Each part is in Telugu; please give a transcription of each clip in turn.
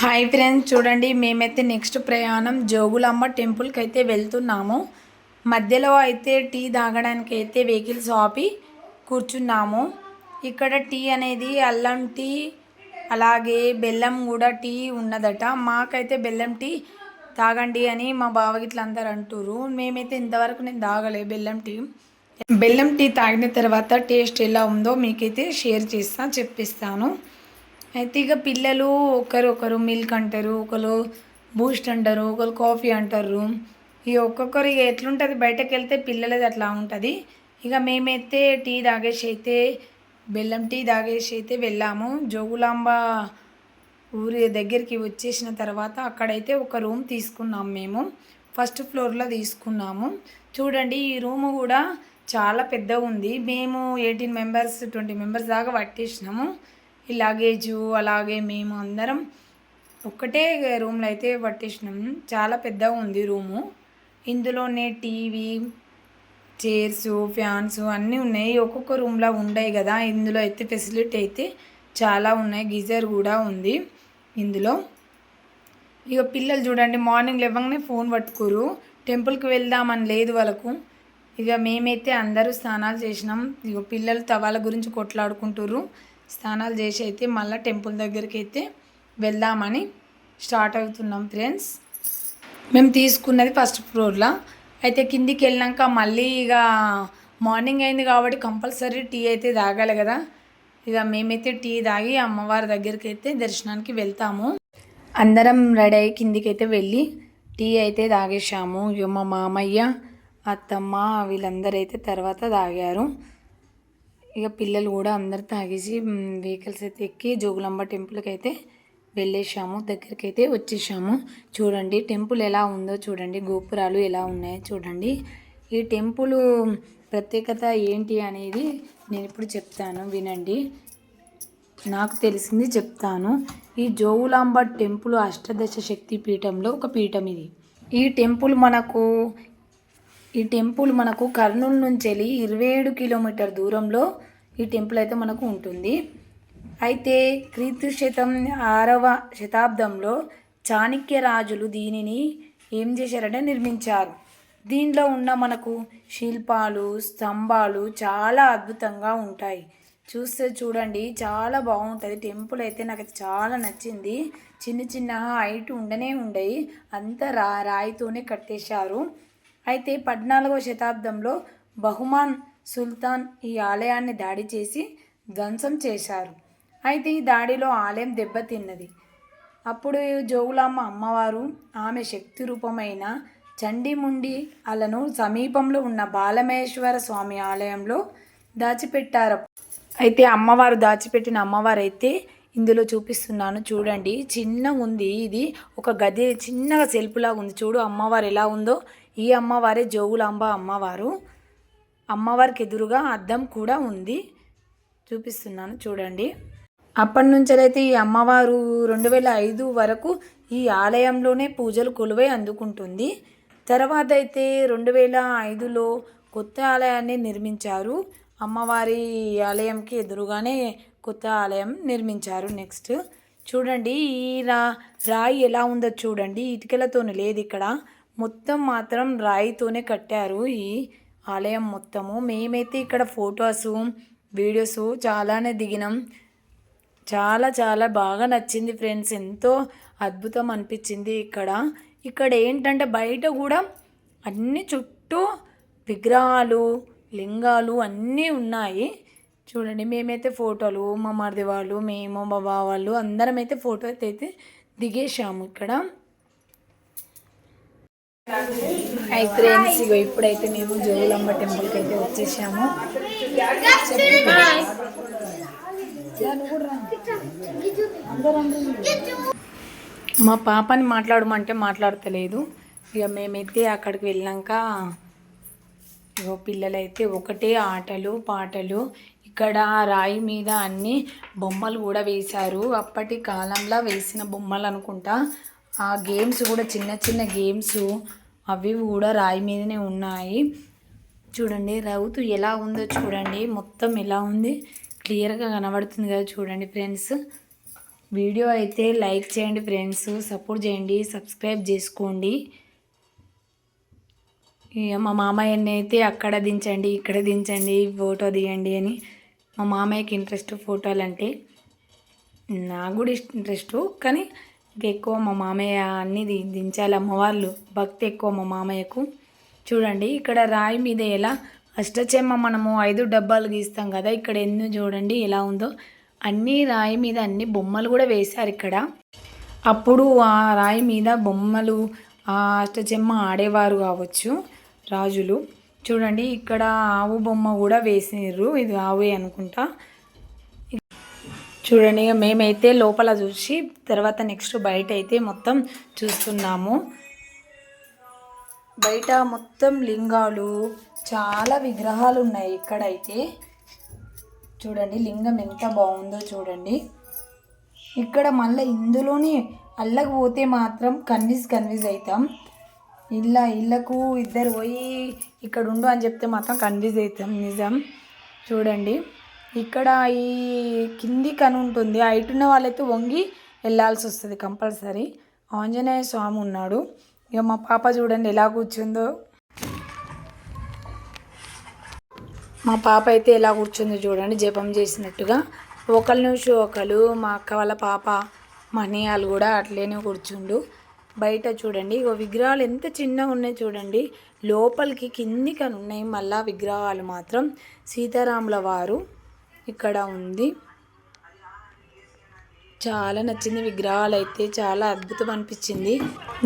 హాయ్ ఫ్రెండ్స్, చూడండి మేమైతే నెక్స్ట్ ప్రయాణం జోగులాంబ టెంపుల్కి అయితే వెళ్తున్నాము. మధ్యలో అయితే టీ తాగడానికి అయితే వెహికల్స్ ఆపి కూర్చున్నాము. ఇక్కడ టీ అనేది అల్లం టీ అలాగే బెల్లం కూడా టీ ఉన్నదట. మాకైతే బెల్లం టీ తాగండి అని మా బావగిట్లందరూ అంటారు. మేమైతే ఇంతవరకు నేను తాగలే బెల్లం టీ. బెల్లం టీ తాగిన తర్వాత టేస్ట్ ఎలా ఉందో మీకైతే షేర్ చెప్పిస్తాను. అయితే ఇక పిల్లలు ఒకరు మిల్క్ అంటారు, ఒకరు బూస్ట్ అంటారు, ఒకరు కాఫీ అంటారు. ఇక ఒక్కొక్కరు ఇక ఎట్లుంటుంది, బయటకు వెళ్తే పిల్లలది అట్లా ఉంటుంది. ఇక మేమైతే టీ తాగేసి అయితే బెల్లం టీ తాగేసి అయితే వెళ్ళాము. జోగులాంబ ఊరి దగ్గరికి వచ్చేసిన తర్వాత అక్కడైతే ఒక రూమ్ తీసుకున్నాము. మేము ఫస్ట్ ఫ్లోర్లో తీసుకున్నాము. చూడండి, ఈ రూము కూడా చాలా పెద్దగా ఉంది. మేము 18 మెంబర్స్ 20 మెంబర్స్ దాకా పట్టేసినాము. ఈ లగేజు అలాగే మేము అందరం ఒక్కటే రూమ్లో అయితే పట్టేసినాము. చాలా పెద్దగా ఉంది రూము. ఇందులోనే టీవీ, చైర్స్, ఫ్యాన్స్ అన్నీ ఉన్నాయి. ఒక్కొక్క రూమ్లో ఉన్నాయి కదా, ఇందులో అయితే ఫెసిలిటీ అయితే చాలా ఉన్నాయి. గీజర్ కూడా ఉంది ఇందులో. ఇక పిల్లలు చూడండి, మార్నింగ్ లేవగానే ఫోన్ పట్టుకోరు. టెంపుల్కి వెళ్దామని లేదు వాళ్ళకు. ఇక మేమైతే అందరూ స్నానాలు చేసినాం. ఇక పిల్లలు వాళ్ళ గురించి కొట్లాడుకుంటారు. స్నానాలు చేసి అయితే మళ్ళీ టెంపుల్ దగ్గరికి అయితే వెళ్దామని స్టార్ట్ అవుతున్నాం ఫ్రెండ్స్. మేము తీసుకున్నది ఫస్ట్ ఫ్లోర్లో. అయితే కిందికి వెళ్ళాక మళ్ళీ ఇక మార్నింగ్ అయింది కాబట్టి కంపల్సరీ టీ అయితే తాగాలి కదా. ఇక మేమైతే టీ తాగి అమ్మవారి దగ్గరికి అయితే దర్శనానికి వెళ్తాము. అందరం రెడీ అయ్యి కిందికి అయితే వెళ్ళి టీ అయితే తాగేసాము. ఇక మా మామయ్య, అత్తమ్మ వీళ్ళందరూ అయితే తర్వాత తాగారు. ఇక పిల్లలు కూడా అందరు తాగేసి వెహికల్స్ అయితే ఎక్కి జోగులాంబ టెంపుల్కి అయితే వెళ్ళేసాము. దగ్గరికి అయితే వచ్చేసాము. చూడండి టెంపుల్ ఎలా ఉందో చూడండి, గోపురాలు ఎలా ఉన్నాయో చూడండి. ఈ టెంపుల్ ప్రత్యేకత ఏంటి అనేది నేను ఇప్పుడు చెప్తాను, వినండి. నాకు తెలిసింది చెప్తాను. ఈ జోగులాంబ టెంపుల్ అష్టాదశ శక్తి పీఠంలో ఒక పీఠం ఇది. ఈ టెంపుల్ మనకు కర్నూలు నుంచి వెళ్ళి 27 కిలోమీటర్ దూరంలో ఈ టెంపుల్ అయితే మనకు ఉంటుంది. అయితే క్రీస్తు శకం 6వ శతాబ్దంలో చాణక్య రాజులు దీనిని ఏం చేశారంటే నిర్మించారు. దీనిలో ఉన్న మనకు శిల్పాలు, స్తంభాలు చాలా అద్భుతంగా ఉంటాయి. చూడండి, చాలా బాగుంటుంది టెంపుల్ అయితే. నాకు చాలా నచ్చింది. చిన్న హైట్ ఉండయి, అంతా రాయితోనే కట్టేశారు. అయితే 14వ శతాబ్దంలో బహుమాన్ సుల్తాన్ ఈ ఆలయాన్ని దాడి చేసి ధ్వంసం చేశారు. అయితే ఈ దాడిలో ఆలయం దెబ్బతిన్నది. అప్పుడు జోగులాంబ అమ్మవారు ఆమె శక్తి రూపమైన చండిముండి అలను సమీపంలో ఉన్న బాలమహేశ్వర స్వామి ఆలయంలో దాచిపెట్టారు. అయితే అమ్మవారు దాచిపెట్టిన అమ్మవారు అయితే ఇందులో చూపిస్తున్నాను చూడండి. చిన్న ఉంది, ఇది ఒక గది చిన్నగా సెల్ఫ్లాగా ఉంది. చూడు అమ్మవారు ఎలా ఉందో. ఈ అమ్మవారే జోగులాంబ అమ్మవారు. అమ్మవారికి ఎదురుగా అద్దం కూడా ఉంది, చూపిస్తున్నాను చూడండి. అప్పటి నుంచి అయితే ఈ అమ్మవారు 2005 వరకు ఈ ఆలయంలోనే పూజలు కొలువై అందుకుంటుంది. తర్వాత అయితే 2005లో కొత్త ఆలయాన్ని నిర్మించారు. అమ్మవారి ఆలయంకి ఎదురుగానే కొత్త ఆలయం నిర్మించారు. నెక్స్ట్ చూడండి, ఈ రాయి ఎలా ఉందో చూడండి. ఇటుకలతోనే లేదు ఇక్కడ, మొత్తం మాత్రం రాయితోనే కట్టారు ఈ ఆలయం మొత్తము. మేమైతే ఇక్కడ ఫొటోస్, వీడియోస్ చాలానే దిగినాం. చాలా బాగా నచ్చింది ఫ్రెండ్స్. ఎంతో అద్భుతం అనిపించింది ఇక్కడ ఏంటంటే బయట కూడా అన్ని చుట్టూ విగ్రహాలు, లింగాలు అన్నీ ఉన్నాయి. చూడండి, మేమైతే ఫోటోలు, మా మరిది వాళ్ళు, మేము, మా బావ వాళ్ళు అందరం అయితే ఫోటో అయితే దిగేసాము ఇక్కడ. హై ఫ్రెండ్స్, ఇప్పుడైతే మేము జోగులాంబ టెంపుల్కి అయితే వచ్చేసాము. మా పాపని మాట్లాడమంటే మాట్లాడతలేదు. ఇక మేమైతే అక్కడికి వెళ్ళాక పిల్లలైతే ఒకటే ఆటలు పాటలు. ఇక్కడ రాయి మీద అన్ని బొమ్మలు కూడా వేశారు. అప్పటి కాలంలో వేసిన బొమ్మలు అనుకుంటా. ఆ గేమ్స్ కూడా చిన్న గేమ్స్ అవి కూడా రాయి మీదనే ఉన్నాయి. చూడండి రౌతు ఎలా ఉందో చూడండి, మొత్తం ఎలా ఉంది క్లియర్గా కనబడుతుంది కదా చూడండి ఫ్రెండ్స్. వీడియో అయితే లైక్ చేయండి ఫ్రెండ్స్, సపోర్ట్ చేయండి, సబ్స్క్రైబ్ చేసుకోండి. ఇక మా మామయ్యని అయితే అక్కడ దించండి, ఇక్కడ దించండి, ఫోటో తీయండి అని. మా మామయ్యకి ఇంట్రెస్ట్ ఫోటోలు అంటే, నాకు కూడా ఇంట్రెస్ట్, కానీ ఎక్కువ మా మామయ్య అన్నీ దించాలి. అమ్మవాళ్ళు భక్తి ఎక్కువ మా మామయ్యకు. చూడండి ఇక్కడ రాయి మీద ఎలా అష్టచెమ్మ మనము 5 డబ్బాలు గీస్తాం కదా, ఇక్కడ ఎన్నో చూడండి ఎలా ఉందో. అన్ని రాయి మీద అన్ని బొమ్మలు కూడా వేశారు ఇక్కడ. అప్పుడు ఆ రాయి మీద బొమ్మలు ఆ అష్టచెమ్మ ఆడేవారు కావచ్చు రాజులు. చూడండి ఇక్కడ ఆవు బొమ్మ కూడా వేసిర్రు, ఇది ఆవే అనుకుంటా. చూడండి ఇక మేమైతే లోపల చూసి తర్వాత నెక్స్ట్ బయట అయితే మొత్తం చూస్తున్నాము. బయట మొత్తం లింగాలు, చాలా విగ్రహాలు ఉన్నాయి ఇక్కడైతే. చూడండి లింగం ఎంత బాగుందో చూడండి. ఇక్కడ మళ్ళీ ఇందులోనే అల్లకు పోతే మాత్రం కన్విజ్ అవుతాం. ఇళ్ళకు ఇద్దరు పోయి ఇక్కడ ఉండు అని చెప్తే మాత్రం కన్విజ్ అవుతాం, నిజం. చూడండి ఇక్కడ ఈ కింది కను ఉంటుంది, హైటున్న వాళ్ళైతే వంగి వెళ్ళాల్సి వస్తుంది కంపల్సరీ. ఆంజనేయ స్వామి ఉన్నాడు. ఇక మా పాప చూడండి ఎలా కూర్చుందో. మా పాప అయితే ఎలా కూర్చుందో చూడండి, జపం చేసినట్టుగా. ఒకరి నుంచి ఒకరు, మా అక్క వాళ్ళ పాప మనియాలు కూడా అట్లనే కూర్చుండు. బయట చూడండి ఇక విగ్రహాలు ఎంత చిన్నగా ఉన్నాయి చూడండి, లోపలికి కిందికి అని ఉన్నాయి. మళ్ళా విగ్రహాలు మాత్రం సీతారాముల వారు ఇక్కడ ఉంది. చాలా నచ్చింది, విగ్రహాలు అయితే చాలా అద్భుతం అనిపించింది.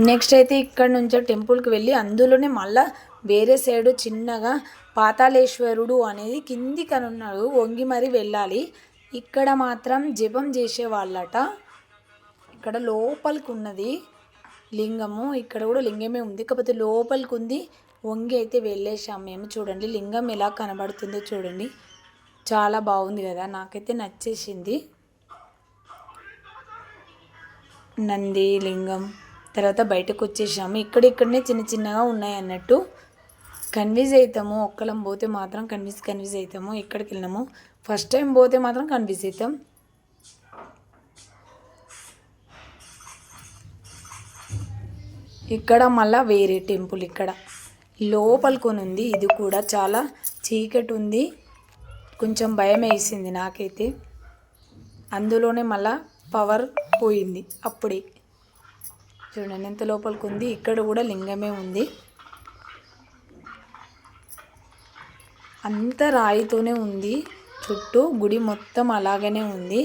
నెక్స్ట్ అయితే ఇక్కడ నుంచి టెంపుల్కి వెళ్ళి అందులోనే మళ్ళీ వేరే సైడు చిన్నగా పాతాళేశ్వరుడు అనేది కిందికి అని ఉన్నాడు, వంగి మరీ వెళ్ళాలి. ఇక్కడ మాత్రం జపం చేసేవాళ్ళట. ఇక్కడ లోపలికి ఉన్నది లింగము, ఇక్కడ కూడా లింగమే ఉంది, కాకపోతే లోపలికి ఉంది. వంగి అయితే వెళ్ళేసాం మేము. చూడండి లింగం ఎలా కనబడుతుందో చూడండి, చాలా బాగుంది కదా, నాకైతే నచ్చేసింది. నంది లింగం తర్వాత బయటకు వచ్చేసాము. ఇక్కడనే చిన్న చిన్నగా ఉన్నాయి అన్నట్టు. కన్విజ్ అవుతాము, ఒక్కలం పోతే మాత్రం కన్విజ్ అవుతాము. ఎక్కడికి వెళ్ళినాము ఫస్ట్ టైం పోతే మాత్రం కన్విజ్ అవుతాం. ఇక్కడ మళ్ళీ వేరే టెంపుల్ ఇక్కడ లోపలికొని ఉంది. ఇది కూడా చాలా చీకటి ఉంది, కొంచెం భయం వేసింది నాకైతే. అందులోనే మళ్ళా పవర్ పోయింది అప్పుడే. చూడండి ఎంత లోపలికి ఉంది. ఇక్కడ కూడా లింగమే ఉంది, అంత రాయితోనే ఉంది. చుట్టూ గుడి మొత్తం అలాగనే ఉంది.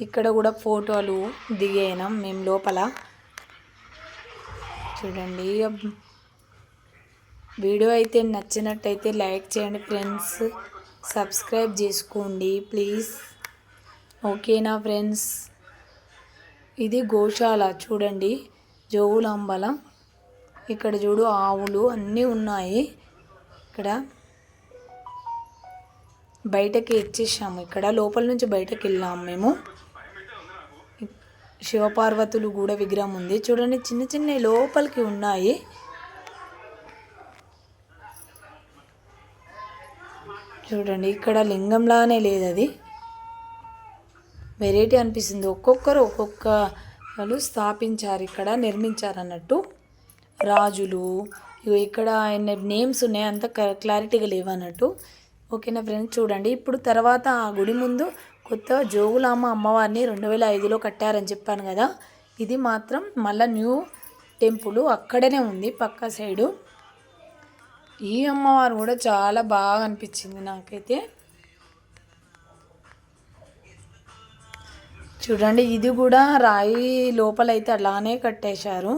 ఇక్కడ కూడా ఫోటోలు దిగాయినాం మేము లోపల. చూడండి వీడియో అయితే నచ్చినట్టయితే లైక్ చేయండి ఫ్రెండ్స్, సబ్స్క్రైబ్ చేసుకోండి ప్లీజ్. ఓకేనా ఫ్రెండ్స్. ఇది గోశాల చూడండి, జోగులాంబల. ఇక్కడ చూడు ఆవులు అన్నీ ఉన్నాయి. ఇక్కడ బయటకి వచ్చేసాము, ఇక్కడ లోపల నుంచి బయటకు వెళ్ళాము మేము. శివపార్వతులు కూడా విగ్రహం ఉంది చూడండి, చిన్న చిన్న లోపలికి ఉన్నాయి. చూడండి ఇక్కడ లింగంలానే లేదు, అది వెరైటీ అనిపిస్తుంది. ఒక్కొక్కరు ఒక్కొక్కరు స్థాపించారు, ఇక్కడ నిర్మించారు అన్నట్టు రాజులు. ఇక్కడ నేమ్స్ ఉన్నాయి, అంత క్లారిటీగా లేవు అన్నట్టు. ఓకేనా ఫ్రెండ్స్. చూడండి ఇప్పుడు తర్వాత ఆ గుడి ముందు కొత్త జోగులాంబ అమ్మవారిని 2005లో కట్టారని చెప్పాను కదా, ఇది మాత్రం మళ్ళీ న్యూ టెంపుల్ అక్కడనే ఉంది పక్క సైడు. ఈ అమ్మవారు కూడా చాలా బాగా అనిపించింది నాకైతే. చూడండి ఇది కూడా రాయి లోపలైతే అలానే కట్టేశారు.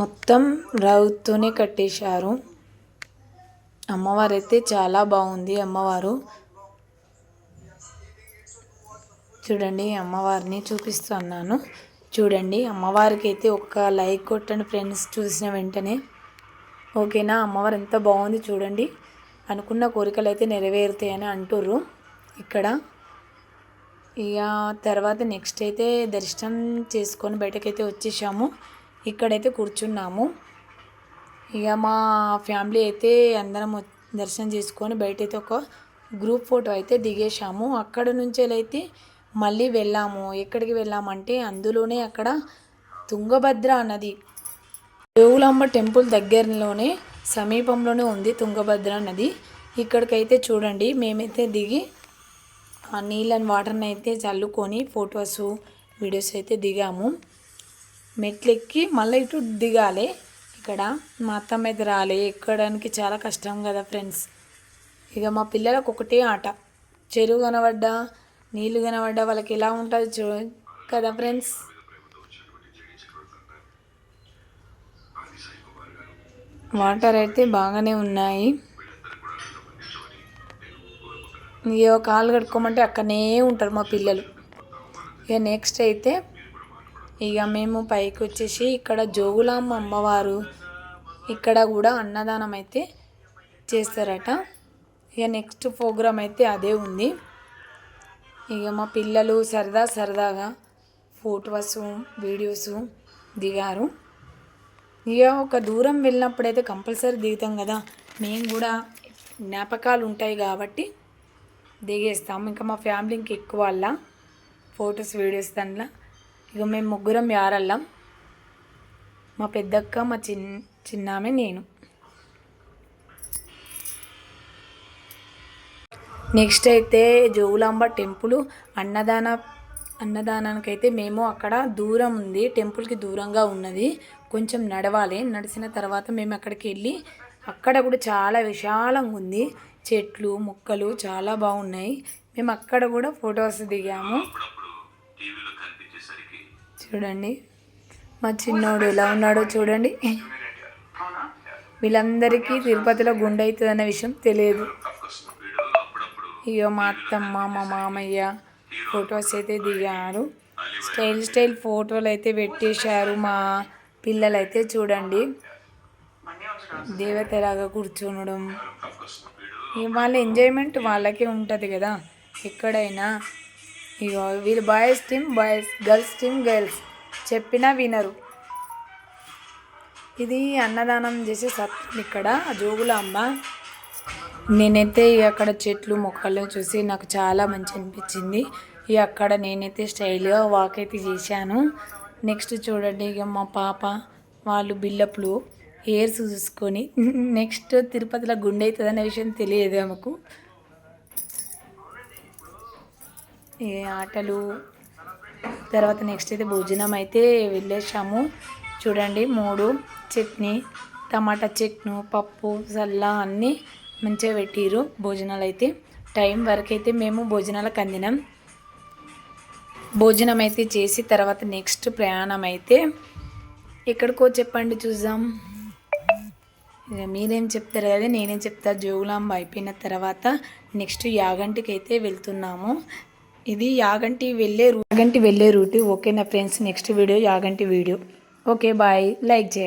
మొత్తం రావుతోనే కట్టేశారు. అమ్మవారు అయితే చాలా బాగుంది అమ్మవారు. చూడండి అమ్మవారిని చూపిస్తున్నాను. చూడండి అమ్మవారికి అయితే ఒక లైక్ కొట్టండి ఫ్రెండ్స్ చూసిన వెంటనే. ఓకేనా. అమ్మవారు ఎంత బాగుంది చూడండి. అనుకున్న కోరికలు అయితే నెరవేరుతాయని అంటుర్రు ఇక్కడ. ఇక తర్వాత నెక్స్ట్ అయితే దర్శనం చేసుకొని బయటకైతే వచ్చేసాము. ఇక్కడైతే కూర్చున్నాము. ఇక మా ఫ్యామిలీ అయితే అందరం దర్శనం చేసుకొని బయటైతే ఒక గ్రూప్ ఫోటో అయితే దిగేసాము. అక్కడ నుంచి అయితే మళ్ళీ వెళ్ళాము. ఎక్కడికి వెళ్ళామంటే అందులోనే అక్కడ తుంగభద్ర నది, జోగులాంబ టెంపుల్ దగ్గరలోనే సమీపంలోనే ఉంది తుంగభద్ర నది. ఇక్కడికైతే చూడండి మేమైతే దిగి ఆ నీళ్ళని వాటర్ని అయితే చల్లుకొని ఫొటోస్ వీడియోస్ అయితే దిగాము. మెట్లెక్కి మళ్ళీ ఇటు దిగాలి. ఇక్కడ మా అత్తమ్మ అయితే రాలే, ఎక్కడానికి చాలా కష్టం కదా ఫ్రెండ్స్. ఇక మా పిల్లలకు ఒకటే ఆట, చెరువు కనబడ్డా నీళ్ళు కనబడ్డా వాళ్ళకి ఎలా ఉంటుంది కదా ఫ్రెండ్స్. వాటర్ అయితే బాగానే ఉన్నాయి. ఇక కాళ్ళు కడుక్కోమంటే అక్కడనే ఉంటారు మా పిల్లలు. ఇక నెక్స్ట్ అయితే ఇక మేము పైకి వచ్చేసి ఇక్కడ జోగులాంబ అమ్మవారు ఇక్కడ కూడా అన్నదానం అయితే చేస్తారట. ఇక నెక్స్ట్ ప్రోగ్రామ్ అయితే అదే ఉంది. ఇక మా పిల్లలు సరదాగా ఫోటోస్ వీడియోస్ దిగారు. ఇక ఒక దూరం వెళ్ళినప్పుడైతే కంపల్సరీ దిగుతాం కదా, మేము కూడా జ్ఞాపకాలు ఉంటాయి కాబట్టి దిగేస్తాం. ఇంకా మా ఫ్యామిలీ ఇంక ఎక్కువ వాళ్ళ ఫొటోస్ వీడియోస్ దాంట్లో. ఇక మేము ముగ్గురం యారళ్ళం, మా పెద్దక్క, మా చిన్నామె, నేను. నెక్స్ట్ అయితే జోగులాంబ టెంపుల్ అన్నదానానికి అయితే మేము అక్కడ దూరం ఉంది, టెంపుల్కి దూరంగా ఉన్నది, కొంచెం నడవాలి. నడిచిన తర్వాత మేము అక్కడికి వెళ్ళి అక్కడ కూడా చాలా విశాలంగా ఉంది, చెట్లు మొక్కలు చాలా బాగున్నాయి. మేము అక్కడ కూడా ఫొటోస్ దిగాము. చూడండి మా చిన్నోడు ఎలా ఉన్నాడో చూడండి. వీళ్ళందరికీ తిరుపతిలో గుండె అవుతుంది అన్న విషయం తెలియదు. ఇక మా అత్తమ్మ మా మామయ్య ఫొటోస్ అయితే దిగారు. స్టైల్ ఫోటోలు అయితే పెట్టేశారు. మా పిల్లలు అయితే చూడండి దేవతలాగా కూర్చోనడం. వాళ్ళ ఎంజాయ్మెంట్ వాళ్ళకే ఉంటుంది కదా ఎక్కడైనా. ఇక వీళ్ళు boys team boys, girls team girls, చెప్పినా వినరు. ఇది అన్నదానం చేసే సత్రం ఇక్కడ జోగులాంబ. నేనైతే అక్కడ చెట్లు మొక్కలు చూసి నాకు చాలా మంచి అనిపించింది. ఇక అక్కడ నేనైతే స్టైల్గా వాక్ అయితే చేశాను. నెక్స్ట్ చూడండి ఇక మా పాప వాళ్ళు బిల్లప్లు హెయిర్స్ చూసుకొని నెక్స్ట్ తిరుపతిలో గుండె అవుతుంది అనే విషయం తెలియదు ఆమెకు. ఏ ఆటలు తర్వాత నెక్స్ట్ అయితే భోజనం అయితే వెళ్ళేసాము. చూడండి 3 చట్నీ, టమాటా చట్నీ, పప్పు, సల్లా అన్నీ మంచిగా పెట్టిరు. భోజనాలు అయితే టైం వరకు అయితే మేము భోజనాలకు అందినాం. భోజనం అయితే చేసి తర్వాత నెక్స్ట్ ప్రయాణం అయితే ఎక్కడికో చెప్పండి చూద్దాం. ఇక మీరేం చెప్తారు కదా నేనేం చెప్తా. జోగులాంబ అయిపోయిన తర్వాత నెక్స్ట్ యాగంటికి అయితే వెళ్తున్నాము. ఇది యాగంటి వెళ్ళే రూట్. ఓకేనా friends, next video Yaganti video. Okay bye, like చేయండి.